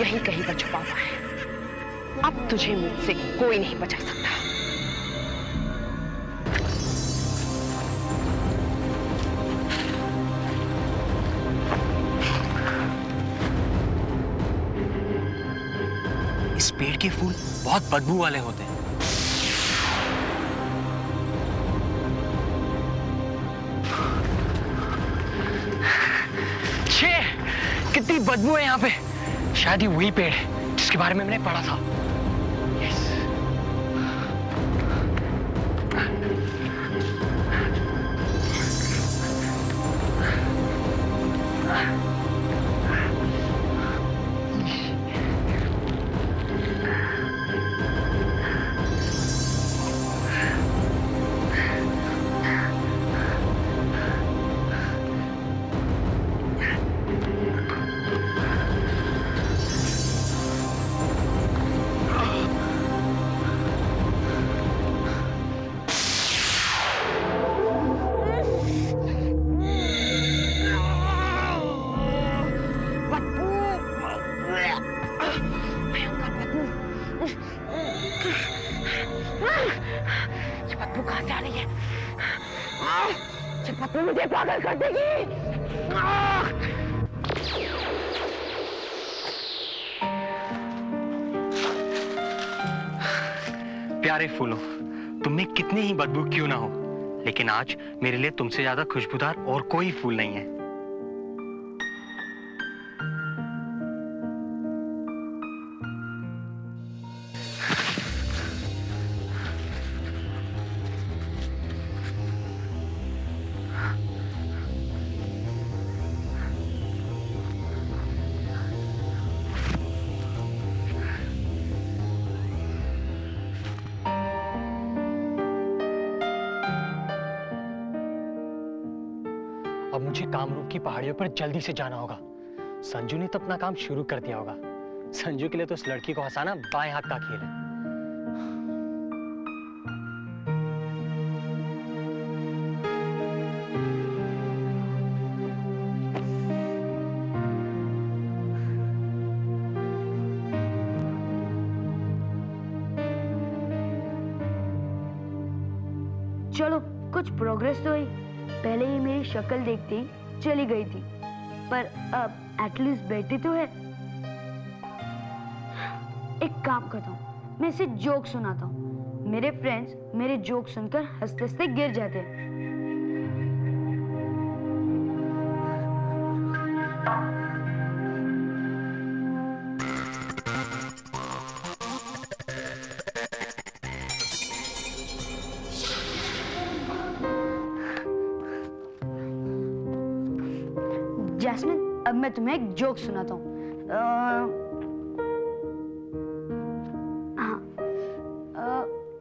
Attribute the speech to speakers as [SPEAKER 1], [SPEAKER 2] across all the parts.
[SPEAKER 1] कहीं कहीं पर छुपा हुआ है। अब तुझे मुझसे कोई नहीं बचा सकता।
[SPEAKER 2] इस पेड़ के फूल बहुत बदबू वाले होते हैं। छे, कितनी बदबू है यहाँ पे। शायद ये वही पेड़ है जिसके बारे में मैंने पढ़ा था। यस।
[SPEAKER 1] बदबू कहां से आ रही है? ये बदबू मुझे पागल कर देगी।
[SPEAKER 2] प्यारे फूलों, तुम में कितनी ही बदबू क्यों ना हो, लेकिन आज मेरे लिए तुमसे ज्यादा खुशबूदार और कोई फूल नहीं है। अब मुझे कामरूप की पहाड़ियों पर जल्दी से जाना होगा। संजू ने तो अपना काम शुरू कर दिया होगा। संजू के लिए तो उस लड़की को हंसाना बाएं हाथ का खेल है।
[SPEAKER 3] चलो कुछ प्रोग्रेस तो हुई। पहले ही मेरी शक्ल देखते ही चली गई थी, पर अब एटलीस्ट बैठी तो है। एक काम करता हूँ, मैं इसे जोक सुनाता हूँ। मेरे फ्रेंड्स मेरे जोक सुनकर हंसते हंसते गिर जाते हैं। जैस्मिन, अब मैं तुम्हें एक जोक सुनाता हूँ।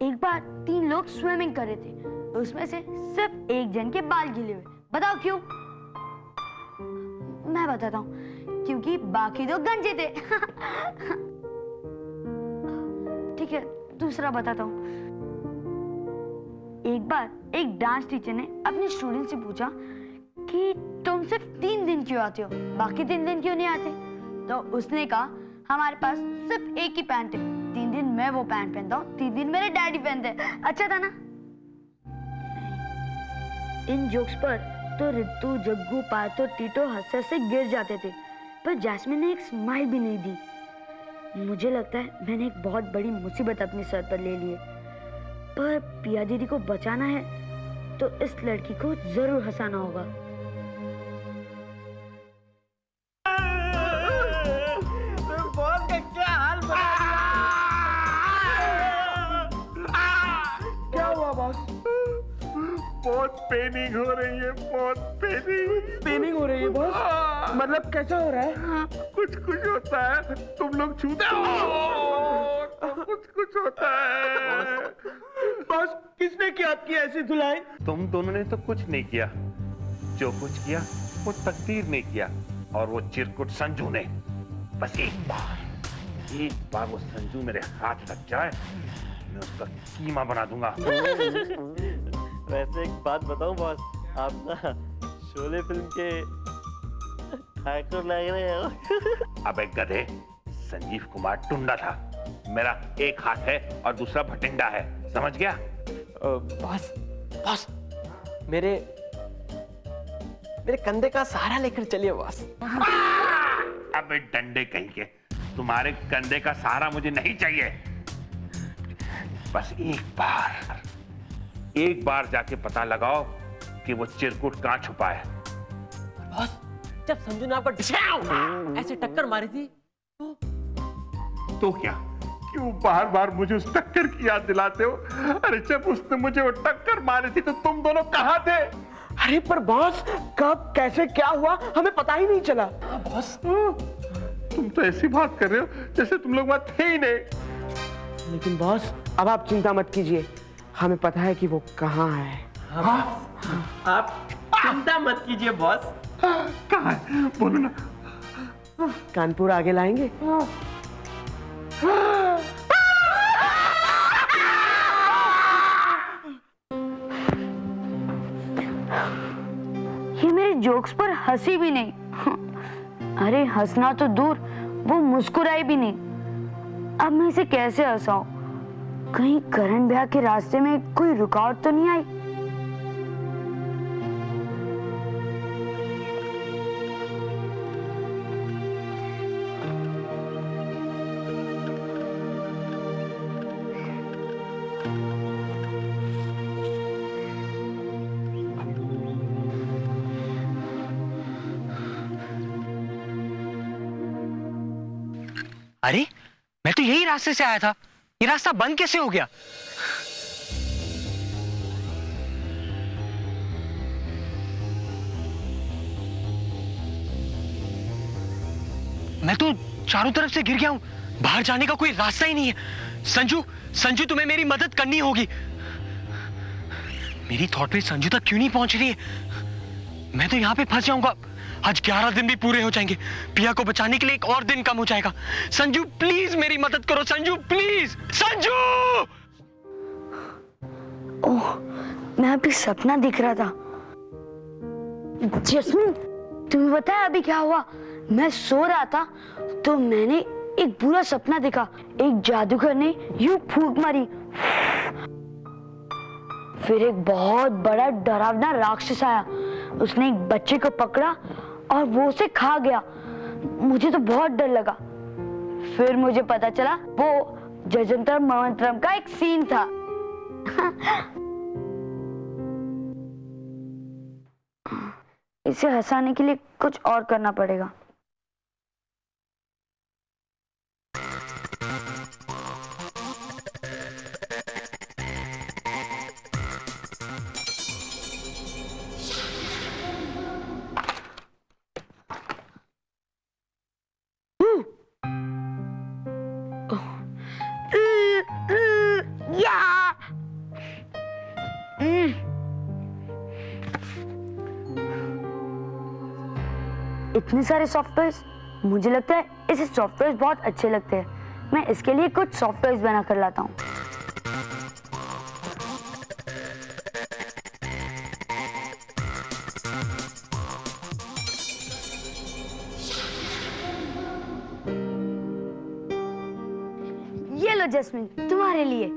[SPEAKER 3] एक बार 3 लोग स्विमिंग कर रहे थे, उसमें से सिर्फ एक जन के बाल गीले हुए। बताओ क्यों? मैं बताता हूँ, क्योंकि बाकी 2 गंजे थे। ठीक है, दूसरा बताता हूँ। एक बार एक डांस टीचर ने अपने स्टूडेंट से पूछा कि तुम सिर्फ 3 दिन क्यों आते हो, बाकी 3 दिन क्यों नहीं आते? तो उसने कहा, हमारे पास सिर्फ एक ही पैंट है, 3 दिन मैं वो पैंट पहनता हूँ, 3 दिन मेरे डैडी पहनते हैं। अच्छा था ना? इन जोक्स पर तो रितु, जग्गू, पार्थो, टीटो हंस से गिर जाते थे, पर जैस्मिन ने एक स्माइल भी नहीं दी। मुझे लगता है मैंने एक बहुत बड़ी मुसीबत अपने सर पर ले ली है। पर पिया दीदी को बचाना है तो इस लड़की को जरूर हंसाना होगा।
[SPEAKER 4] बहुत पेनिंग हो रही है, बहुत पेनिंग
[SPEAKER 5] हो रही है बॉस। मतलब कैसा हो रहा है?
[SPEAKER 4] कुछ कुछ होता है, तुम लोग छूते हो, कुछ कुछ होता है।
[SPEAKER 5] बॉस, किसने किया आपकी ऐसी धुलाई?
[SPEAKER 4] तुम दोनों ने तो कुछ नहीं किया, जो कुछ किया वो तकदीर ने किया, और वो चिरकुट संजू ने। बस एक बार वो संजू मेरे हाथ लग जाए, मैं उसका कीमा बना दूंगा।
[SPEAKER 6] वैसे एक बात बताऊं बॉस, आप ना शोले फिल्म के ठाकुर लग रहे हो।
[SPEAKER 4] अबे गधे, संजीव कुमार टुंडा था। मेरा एक हाथ है और दूसरा भटिंडा है, समझ गया?
[SPEAKER 6] बॉस बॉस मेरे कंधे का सहारा लेकर चलिए बॉस।
[SPEAKER 4] अबे डंडे कहीं के, तुम्हारे कंधे का सहारा मुझे नहीं चाहिए। बस एक बार जाके पता लगाओ कि वो चिरकुट कहां छुपा है।
[SPEAKER 6] बॉस जब संजू ने आपको ऐसे टक्कर मारी थी
[SPEAKER 4] तो क्या? क्यों बार बार मुझे उस टक्कर की याद दिलाते हो? अरे जब उसने मुझे वो टक्कर मारी थी तो तुम दोनों कहां थे?
[SPEAKER 5] अरे पर बॉस, कब कैसे क्या हुआ हमें पता ही नहीं चला।
[SPEAKER 6] बॉस
[SPEAKER 4] तुम तो ऐसी बात कर रहे हो जैसे तुम लोग वहां थे ही नहीं।
[SPEAKER 5] लेकिन बॉस अब आप चिंता मत कीजिए, हमें पता है कि वो कहाँ है।
[SPEAKER 6] आप चिंता मत कीजिए बॉस।
[SPEAKER 4] कहां है? बोलो ना।
[SPEAKER 5] कानपुर आगे लाएंगे।
[SPEAKER 3] ये मेरे जोक्स पर हंसी भी नहीं। अरे हंसना तो दूर, वो मुस्कुराई भी नहीं। अब मैं इसे कैसे हंसाऊं? कहीं करण भैया के रास्ते में कोई रुकावट तो नहीं आई?
[SPEAKER 2] अरे मैं तो यही रास्ते से आया था, ये रास्ता बंद कैसे हो गया? मैं तो चारों तरफ से गिर गया हूं, बाहर जाने का कोई रास्ता ही नहीं है। संजू, संजू तुम्हें मेरी मदद करनी होगी। मेरी थॉट पे संजू तक क्यों नहीं पहुंच रही है? मैं तो यहां पे फंस जाऊंगा। आज 11 दिन भी पूरे हो जाएंगे, पिया को बचाने के लिए एक और दिन कम हो जाएगा। संजू प्लीज मेरी मदद करो, संजू प्लीज, संजू!
[SPEAKER 3] ओह, मैं अभी सपना दिख रहा था। जस्मिन, तुम्हें पता है अभी क्या हुआ? मैं सो रहा था तो मैंने एक बुरा सपना देखा। एक जादूगर ने यूं फूंक मारी, फिर एक बहुत बड़ा डरावना राक्षस आया। उसने एक बच्चे को पकड़ा और वो उसे खा गया। मुझे तो बहुत डर लगा। फिर मुझे पता चला वो जजंतर मंत्रम का एक सीन था। इसे हंसाने के लिए कुछ और करना पड़ेगा। इतने सारे सॉफ्टवेयर्स, मुझे लगता है इसे सॉफ्टवेयर्स बहुत अच्छे लगते हैं। मैं इसके लिए कुछ सॉफ्टवेयर्स बना कर लाता हूँ। ये लो जस्मिन, तुम्हारे लिए।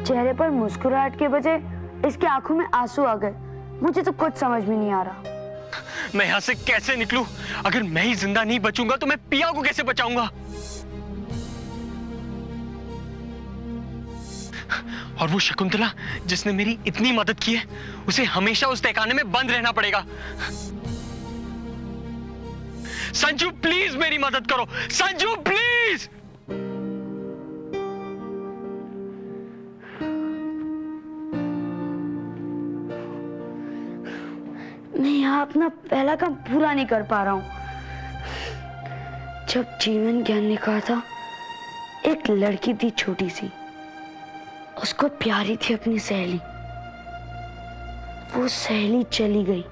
[SPEAKER 3] चेहरे पर मुस्कुराहट के बजाय इसकी आंखों में आंसू आ गए। मुझे तो कुछ समझ में नहीं आ रहा।
[SPEAKER 2] मैं यहाँ से कैसे निकलूं? अगर मैं ही जिंदा नहीं बचूंगा तो मैं पिया को कैसे बचाऊंगा? और वो शकुंतला जिसने मेरी इतनी मदद की है, उसे हमेशा उस तहखाने में बंद रहना पड़ेगा। संजू प्लीज मेरी मदद करो, संजू प्लीज।
[SPEAKER 3] मैं यहाँ अपना पहला काम पूरा नहीं कर पा रहा हूँ। जब जीवन ज्ञान ने कहा था एक लड़की थी छोटी सी, उसको प्यारी थी अपनी सहेली। वो सहेली चली गई,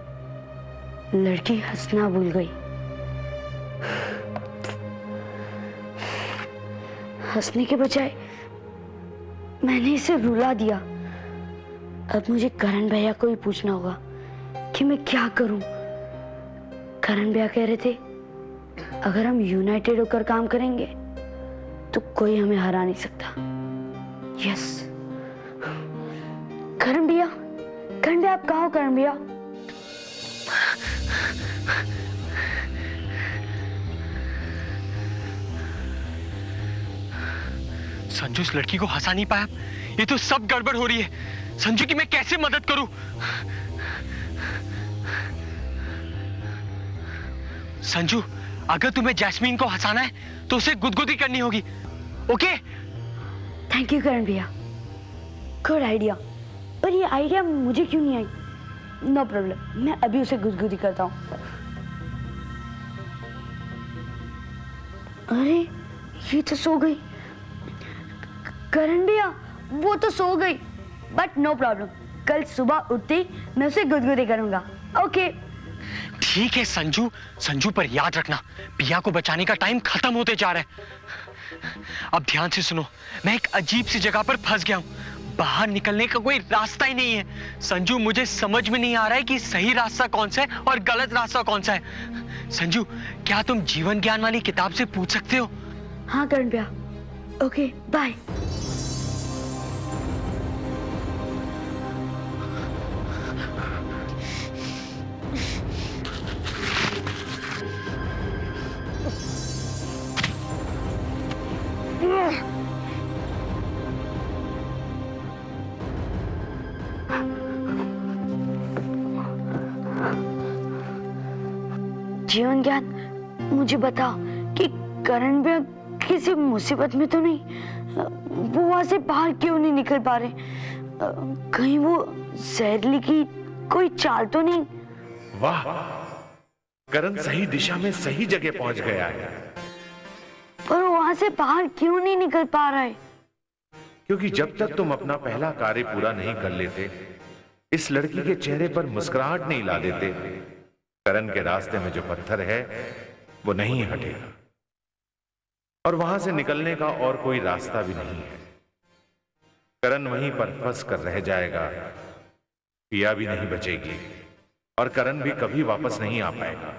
[SPEAKER 3] लड़की हंसना भूल गई। हंसने के बजाय मैंने इसे रुला दिया। अब मुझे करण भैया को ही पूछना होगा कि मैं क्या करूं। करण भैया कह रहे थे अगर हम यूनाइटेड होकर काम करेंगे तो कोई हमें हरा नहीं सकता। यस, करण भैया आप कहाँ हो? करण भैया,
[SPEAKER 2] संजू इस लड़की को हंसा नहीं पाया। ये तो सब गड़बड़ हो रही है। संजू की मैं कैसे मदद करूं? संजू, अगर तुम्हें जैस्मीन को हंसाना है तो उसे गुदगुदी करनी होगी। ओके?
[SPEAKER 3] थैंक यू करण भैया, गुड आइडिया। पर ये आइडिया मुझे क्यों नहीं आई? नो प्रॉब्लम, मैं अभी उसे गुदगुदी करता हूँ। अरे ये तो सो गई। करण भैया वो तो सो गई, बट नो प्रॉब्लम, कल सुबह उठते ही मैं उसे गुदगुदी करूंगा। ओके
[SPEAKER 2] ठीक है संजू। संजू पर याद रखना, पिया को बचाने का टाइम खत्म होते जा रहा है। अब ध्यान से सुनो, मैं एक अजीब सी जगह पर फंस गया हूं। बाहर निकलने का कोई रास्ता ही नहीं है। संजू, मुझे समझ में नहीं आ रहा है कि सही रास्ता कौन सा है और गलत रास्ता कौन सा है। संजू, क्या तुम जीवन ज्ञान वाली किताब से पूछ सकते हो?
[SPEAKER 3] हाँ करण भैया, ओके बाय। जीवन ज्ञान, मुझे बताओ कि करण भैया किसी मुसीबत में तो नहीं? वो वहां से बाहर क्यों नहीं निकल पा रहे? कहीं वो जहरीली की कोई चाल तो नहीं?
[SPEAKER 4] वाह, करण सही दिशा में सही जगह पहुंच गया है।
[SPEAKER 3] पर वहां से बाहर क्यों नहीं निकल पा रहा है?
[SPEAKER 4] क्योंकि जब तक तुम अपना पहला कार्य पूरा नहीं कर लेते, इस लड़की के चेहरे पर मुस्कुराहट नहीं ला देते, करण के रास्ते में जो पत्थर है वो नहीं हटेगा और वहां से निकलने का और कोई रास्ता भी नहीं है। करण वहीं पर फंस कर रह जाएगा, पिया भी नहीं बचेगी और करण भी कभी वापस नहीं आ पाएगा।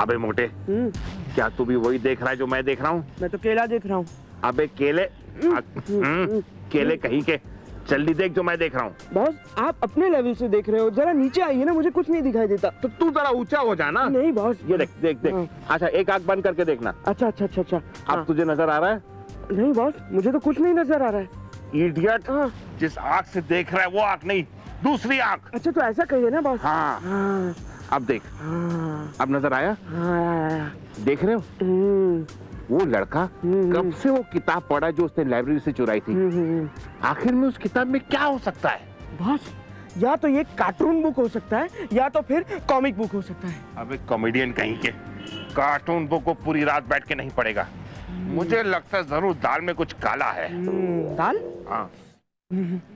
[SPEAKER 4] अबे मोटे, क्या तू भी वही देख रहा है जो मैं देख रहा हूँ?
[SPEAKER 5] मैं तो केला देख रहा हूँ।
[SPEAKER 4] अबे केले, केले कहीं के, जल्दी देख जो मैं देख रहा हूँ।
[SPEAKER 5] बॉस, आप अपने लेवल से देख रहे हो, जरा नीचे आइए ना, मुझे कुछ नहीं दिखाई देता।
[SPEAKER 4] तो तू जरा ऊंचा हो जाना।
[SPEAKER 5] नहीं बॉस,
[SPEAKER 4] ये देख देख देख। अच्छा, एक आंख बंद करके देखना।
[SPEAKER 5] अच्छा अच्छा अच्छा अच्छा।
[SPEAKER 4] अब तुझे नजर आ रहा है?
[SPEAKER 5] नहीं बॉस, मुझे तो कुछ नहीं नजर आ रहा है।
[SPEAKER 4] इडियट, जिस आंख से देख रहा है वो आंख नहीं, दूसरी आंख।
[SPEAKER 5] अच्छा तो ऐसा कहिए ना बॉस।
[SPEAKER 4] हाँ, अब देख। अब नजर आया? देख रहे हो वो लड़का कब से वो किताब पढ़ा जो उसने लाइब्रेरी से चुराई थी? आखिर में उस किताब में क्या हो सकता है?
[SPEAKER 5] बॉस, या तो ये कार्टून बुक हो सकता है या तो फिर कॉमिक बुक हो सकता है।
[SPEAKER 4] अबे कॉमेडियन कहीं के, कार्टून बुक को पूरी रात बैठ के नहीं पढ़ेगा। मुझे लगता है जरूर दाल में कुछ काला है।
[SPEAKER 5] दाल?
[SPEAKER 4] हाँ।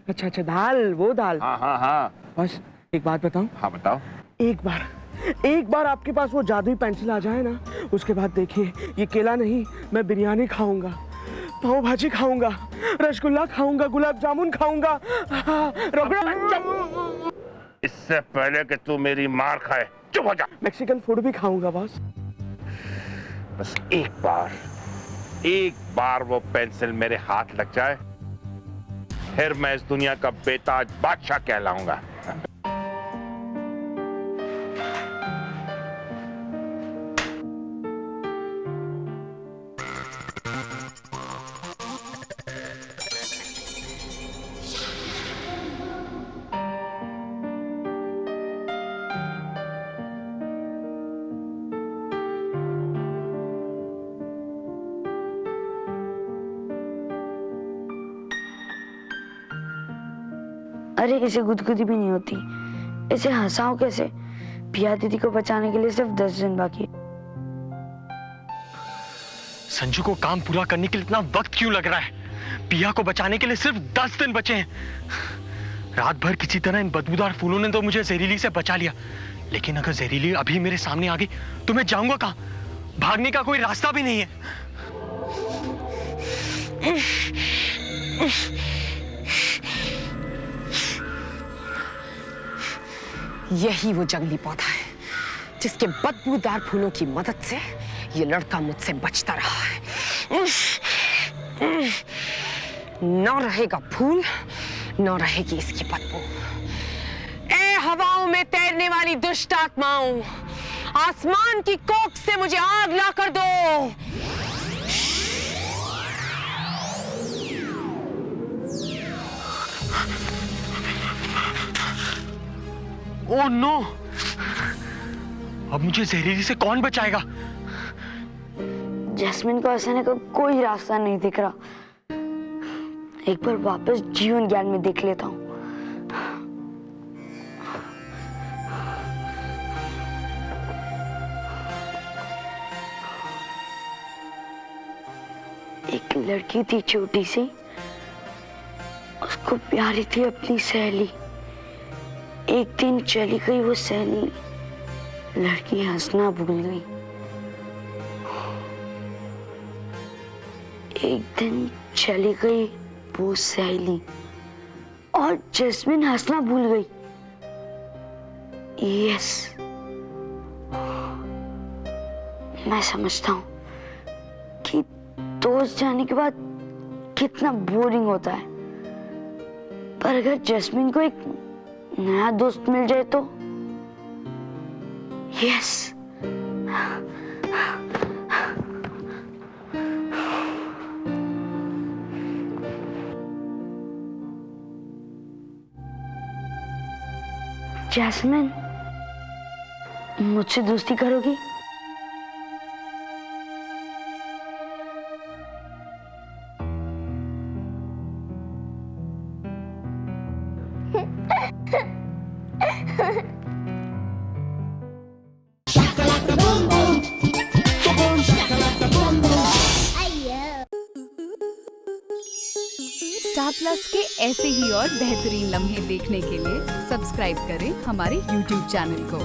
[SPEAKER 5] अच्छा अच्छा, दाल, वो दाल।
[SPEAKER 4] हाँ हाँ हाँ।
[SPEAKER 5] बस एक बात बताऊं?
[SPEAKER 4] हाँ बताओ।
[SPEAKER 5] एक बार आपके पास वो जादुई पेंसिल आ जाए ना, उसके बाद देखिए, ये केला नहीं, मैं बिरयानी खाऊंगा, पाव भाजी खाऊंगा, रसगुल्ला खाऊंगा, गुलाब जामुन खाऊंगा, रगड़ा।
[SPEAKER 4] इससे पहले कि तू मेरी मार खाए, चुप हो जा।
[SPEAKER 5] मैक्सिकन फूड भी खाऊंगा बॉस।
[SPEAKER 4] बस एक बार वो पेंसिल मेरे हाथ लग जाए, फिर मैं इस दुनिया का बेताज बादशाह कहलाऊंगा।
[SPEAKER 3] अरे इसे गुदगुदी भी नहीं होती, इसे हंसाओ कैसे? पिया दीदी को बचाने के लिए सिर्फ 10 दिन बाकी है।
[SPEAKER 2] संजू को काम पूरा करने के लिए इतना वक्त क्यों लग रहा है? पिया को बचाने के लिए सिर्फ 10 दिन बचे हैं। रात भर किसी तरह इन बदबूदार फूलों ने तो मुझे जहरीली से बचा लिया, लेकिन अगर जहरीली अभी मेरे सामने आ गई तो मैं जाऊंगा कहां? भागने का कोई रास्ता भी नहीं है।
[SPEAKER 1] यही वो जंगली पौधा है जिसके बदबूदार फूलों की मदद से ये लड़का मुझसे बचता रहा है। न रहेगा फूल, न रहेगी इसकी बदबू। ए हवाओं में तैरने वाली दुष्ट आत्माओं, आसमान की कोख से मुझे आग ला कर दो।
[SPEAKER 2] Oh no! अब मुझे जहरीली से कौन बचाएगा?
[SPEAKER 3] जैस्मिन को हंसाने का कोई रास्ता नहीं दिख रहा। एक बार वापस जीवन ज्ञान में देख लेता हूँ। एक लड़की थी छोटी सी, उसको प्यारी थी अपनी सहेली। एक दिन चली गई वो सहेली, लड़की हंसना भूल गई। एक दिन चली गई वो सहेली और जैस्मिन हंसना भूल गई। यस, मैं समझता हूँ कि दोस्त जाने के बाद कितना बोरिंग होता है, पर अगर जैस्मिन को एक नया दोस्त मिल जाए तो यस। जैस्मिन, मुझसे दोस्ती करोगी?
[SPEAKER 7] स्टार प्लस के ऐसे ही और बेहतरीन लम्हे देखने के लिए सब्सक्राइब करें हमारे YouTube चैनल को।